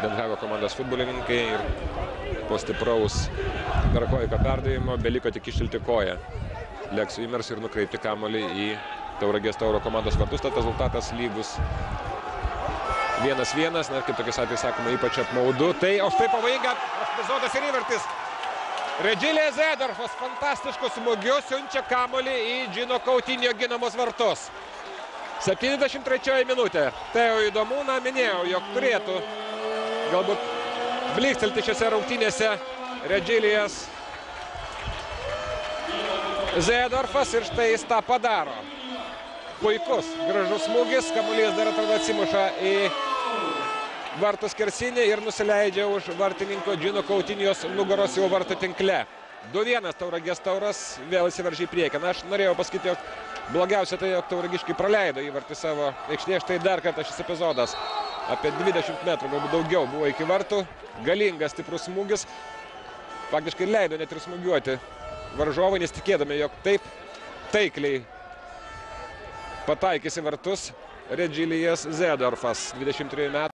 Den Hago komandos futbolininkai ir po stipraus Verhoiko perdavimo beliko tik išilti koją Leksui Imers ir nukreipti kamuolį į Tauragės Tauro komandos vartus. Tad rezultatas lygus 1-1, na ir kaip tokiais atvejais sakoma, ypač apmaudu. Tai o štai pavojinga epizodas ir įvartis. Redžilė Zedorfas fantastišku smūgiu siunčia kamuolį į Gino Coutinho ginamos vartus. 73 minutė. Tai jau įdomu, na minėjau, jog turėtų galbūt blykstelti šiose rungtynėse Redžilijas Zedorfas ir štai jis tą padaro. Puikus, gražus smūgis, kamuolys dar atrodo atsimuša į vartų skersinį ir nusileidžia už vartininko Gino Coutinhos nugaros jau vartų tinkle. 2-1 Tauragės Tauras vėl įsiveržė į priekį. Na, aš norėjau pasakyti, jog blogiausia tai, jog tauragiškiai praleido įvartį savo aikštėje. Štai dar kartą šis epizodas. Apie 20 metrų, galbūt daugiau buvo iki vartų. Galingas, stiprus smūgis. Faktiškai leido net ir smūgiuoti varžovai, nesitikėdami, jog taip taikliai pataikys į vartus Redžilijas Zedorfas, 23 metų.